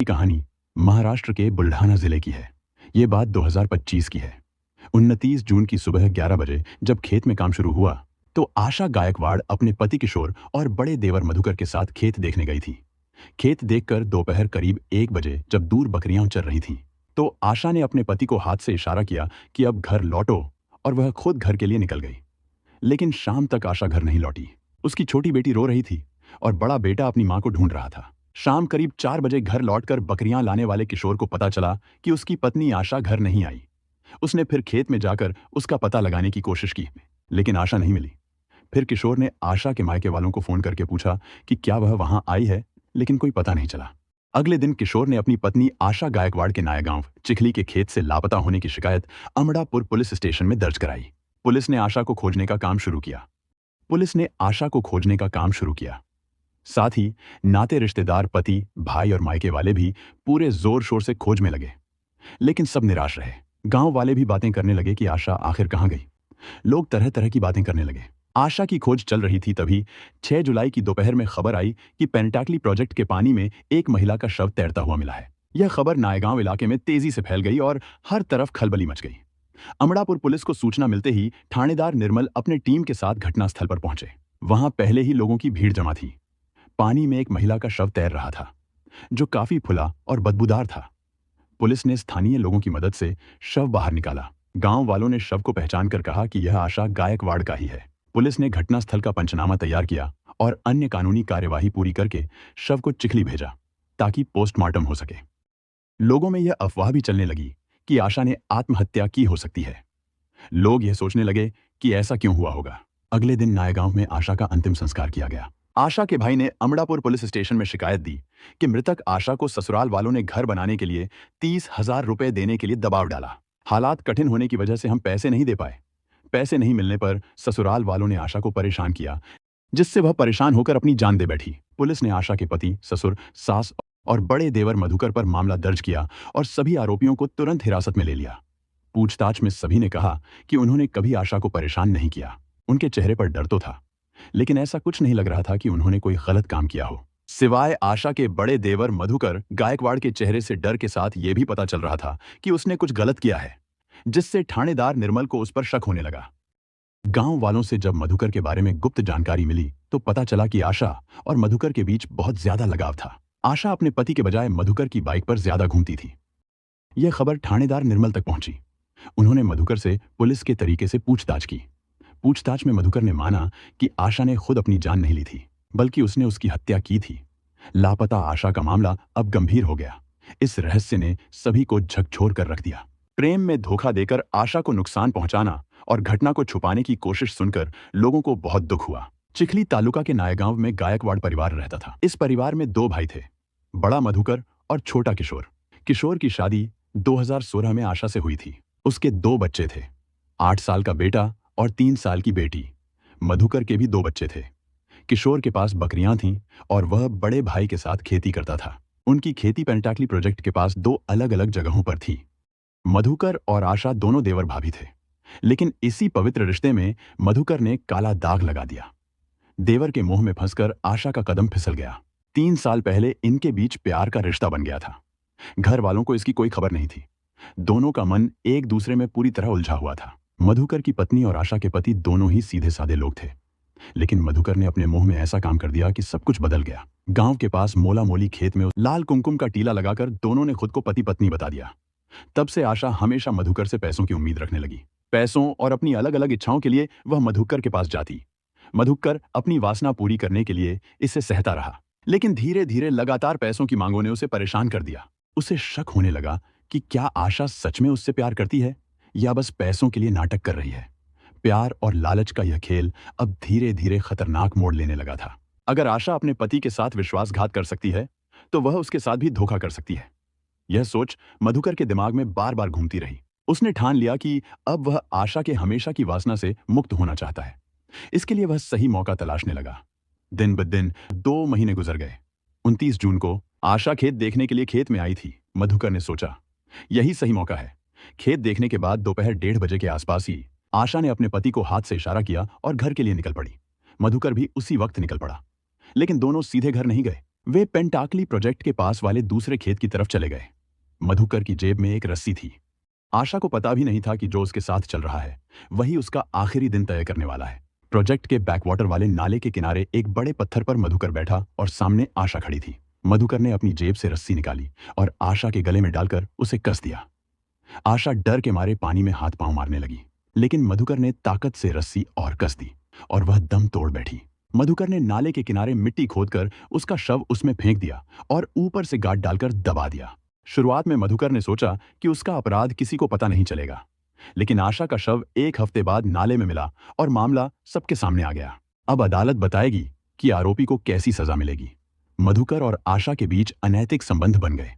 कहानी महाराष्ट्र के बुल्ढाना जिले की है। ये बात 2025 की है। 29 जून की सुबह 11 बजे जब खेत में काम शुरू हुआ तो आशा गायकवाड़ अपने पति किशोर और बड़े देवर मधुकर के साथ खेत देखने गई थी। खेत देखकर दोपहर करीब 1 बजे जब दूर बकरियां चर रही थीं, तो आशा ने अपने पति को हाथ से इशारा किया कि अब घर लौटो, और वह खुद घर के लिए निकल गई। लेकिन शाम तक आशा घर नहीं लौटी। उसकी छोटी बेटी रो रही थी और बड़ा बेटा अपनी मां को ढूंढ रहा था। शाम करीब 4 बजे घर लौटकर बकरियां लाने वाले किशोर को पता चला कि उसकी पत्नी आशा घर नहीं आई। उसने फिर खेत में जाकर उसका पता लगाने की कोशिश की, लेकिन आशा नहीं मिली। फिर किशोर ने आशा के मायके वालों को फोन करके पूछा कि क्या वह वहां आई है, लेकिन कोई पता नहीं चला। अगले दिन किशोर ने अपनी पत्नी आशा गायकवाड़ के नायगांव चिखली के खेत से लापता होने की शिकायत अमड़ापुर पुलिस स्टेशन में दर्ज कराई। पुलिस ने आशा को खोजने का काम शुरू किया। साथ ही नाते रिश्तेदार, पति, भाई और मायके वाले भी पूरे जोर शोर से खोज में लगे, लेकिन सब निराश रहे। गांव वाले भी बातें करने लगे कि आशा आखिर कहां गई। लोग तरह तरह की बातें करने लगे। आशा की खोज चल रही थी, तभी 6 जुलाई की दोपहर में खबर आई कि पेंटाकली प्रोजेक्ट के पानी में एक महिला का शव तैरता हुआ मिला है। यह खबर नायगांव इलाके में तेजी से फैल गई और हर तरफ खलबली मच गई। अमड़ापुर पुलिस को सूचना मिलते ही थानेदार निर्मल अपने टीम के साथ घटनास्थल पर पहुंचे। वहां पहले ही लोगों की भीड़ जमा थी। पानी में एक महिला का शव तैर रहा था, जो काफी फुला और बदबूदार था। पुलिस ने स्थानीय लोगों की मदद से शव बाहर निकाला। गांव वालों ने शव को पहचानकर कहा कि यह आशा गायकवाड़ का ही है। पुलिस ने घटनास्थल का पंचनामा तैयार किया और अन्य कानूनी कार्यवाही पूरी करके शव को चिखली भेजा ताकि पोस्टमार्टम हो सके। लोगों में यह अफवाह भी चलने लगी कि आशा ने आत्महत्या की हो सकती है। लोग यह सोचने लगे कि ऐसा क्यों हुआ होगा। अगले दिन नायगांव में आशा का अंतिम संस्कार किया गया। आशा के भाई ने अमड़ापुर पुलिस स्टेशन में शिकायत दी कि मृतक आशा को ससुराल वालों ने घर बनाने के लिए 30,000 रुपए देने के लिए दबाव डाला। हालात कठिन होने की वजह से हम पैसे नहीं दे पाए। पैसे नहीं मिलने पर ससुराल वालों ने आशा को परेशान किया, जिससे वह परेशान होकर अपनी जान दे बैठी। पुलिस ने आशा के पति, ससुर, सास और बड़े देवर मधुकर पर मामला दर्ज किया और सभी आरोपियों को तुरंत हिरासत में ले लिया। पूछताछ में सभी ने कहा कि उन्होंने कभी आशा को परेशान नहीं किया। उनके चेहरे पर डर तो था, लेकिन ऐसा कुछ नहीं लग रहा था कि उन्होंने कोई गलत काम किया हो। सिवाय आशा के बड़े देवर मधुकर गायकवाड़ के चेहरे से डर के साथ यह भी पता चल रहा था कि उसने कुछ गलत किया है, जिससे थानेदार निर्मल को उस पर शक होने लगा। गांव वालों से जब मधुकर के बारे में गुप्त जानकारी मिली तो पता चला कि आशा और मधुकर के बीच बहुत ज्यादा लगाव था। आशा अपने पति के बजाय मधुकर की बाइक पर ज्यादा घूमती थी। यह खबर थानेदार निर्मल तक पहुंची। उन्होंने मधुकर से पुलिस के तरीके से पूछताछ की। पूछताछ में मधुकर ने माना कि आशा ने खुद अपनी जान नहीं ली थी, बल्कि उसने उसकी हत्या की थी। लापता आशा का मामला अब गंभीर हो गया। इस रहस्य ने सभी को झकझोर कर रख दिया। प्रेम में धोखा देकर आशा को नुकसान पहुंचाना और घटना को छुपाने की कोशिश सुनकर लोगों को बहुत दुख हुआ। चिखली तालुका के नायगांव में गायकवाड़ परिवार रहता था। इस परिवार में 2 भाई थे, बड़ा मधुकर और छोटा किशोर। किशोर की शादी 2016 में आशा से हुई थी। उसके 2 बच्चे थे, 8 साल का बेटा और 3 साल की बेटी। मधुकर के भी 2 बच्चे थे। किशोर के पास बकरियां थीं और वह बड़े भाई के साथ खेती करता था। उनकी खेती पेंटाकली प्रोजेक्ट के पास 2 अलग अलग जगहों पर थी। मधुकर और आशा दोनों देवर भाभी थे, लेकिन इसी पवित्र रिश्ते में मधुकर ने काला दाग लगा दिया। देवर के मोह में फंसकर आशा का कदम फिसल गया। 3 साल पहले इनके बीच प्यार का रिश्ता बन गया था। घर वालों को इसकी कोई खबर नहीं थी। दोनों का मन एक दूसरे में पूरी तरह उलझा हुआ था। मधुकर की पत्नी और आशा के पति दोनों ही सीधे साधे लोग थे, लेकिन मधुकर ने अपने मुंह में ऐसा काम कर दिया कि सब कुछ बदल गया। गांव के पास मोला मोली खेत में लाल कुमकुम का टीला लगाकर दोनों ने खुद को पति पत्नी बता दिया। तब से आशा हमेशा मधुकर से पैसों की उम्मीद रखने लगी। पैसों और अपनी अलग अलग इच्छाओं के लिए वह मधुकर के पास जाती। मधुकर अपनी वासना पूरी करने के लिए इसे सहता रहा, लेकिन धीरे धीरे लगातार पैसों की मांगों ने उसे परेशान कर दिया। उसे शक होने लगा कि क्या आशा सच में उससे प्यार करती है या बस पैसों के लिए नाटक कर रही है। प्यार और लालच का यह खेल अब धीरे धीरे खतरनाक मोड़ लेने लगा था। अगर आशा अपने पति के साथ विश्वासघात कर सकती है, तो वह उसके साथ भी धोखा कर सकती है। यह सोच मधुकर के दिमाग में बार बार घूमती रही। उसने ठान लिया कि अब वह आशा के हमेशा की वासना से मुक्त होना चाहता है। इसके लिए वह सही मौका तलाशने लगा। दिन ब दिन 2 महीने गुजर गए। 29 जून को आशा खेत देखने के लिए खेत में आई थी। मधुकर ने सोचा, यही सही मौका है। खेत देखने के बाद दोपहर 1:30 बजे के आसपास ही आशा ने अपने पति को हाथ से इशारा किया और घर के लिए निकल पड़ी। मधुकर भी उसी वक्त निकल पड़ा, लेकिन दोनों सीधे घर नहीं गए। वे पेंटाकली प्रोजेक्ट के पास वाले दूसरे खेत की तरफ चले गए। मधुकर की जेब में एक रस्सी थी। आशा को पता भी नहीं था कि जो उसके साथ चल रहा है वही उसका आखिरी दिन तय करने वाला है। प्रोजेक्ट के बैकवाटर वाले नाले के किनारे एक बड़े पत्थर पर मधुकर बैठा और सामने आशा खड़ी थी। मधुकर ने अपनी जेब से रस्सी निकाली और आशा के गले में डालकर उसे कस दिया। आशा डर के मारे पानी में हाथ पांव मारने लगी, लेकिन मधुकर ने ताकत से रस्सी और कस दी और वह दम तोड़ बैठी। मधुकर ने नाले के किनारे मिट्टी खोदकर उसका शव उसमें फेंक दिया और ऊपर से गांठ डालकर दबा दिया। शुरुआत में मधुकर ने सोचा कि उसका अपराध किसी को पता नहीं चलेगा, लेकिन आशा का शव एक हफ्ते बाद नाले में मिला और मामला सबके सामने आ गया। अब अदालत बताएगी कि आरोपी को कैसी सजा मिलेगी। मधुकर और आशा के बीच अनैतिक संबंध बन गए।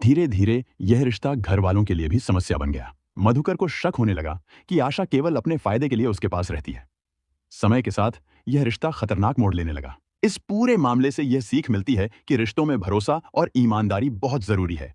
धीरे धीरे यह रिश्ता घर वालों के लिए भी समस्या बन गया। मधुकर को शक होने लगा कि आशा केवल अपने फायदे के लिए उसके पास रहती है। समय के साथ यह रिश्ता खतरनाक मोड़ लेने लगा। इस पूरे मामले से यह सीख मिलती है कि रिश्तों में भरोसा और ईमानदारी बहुत जरूरी है।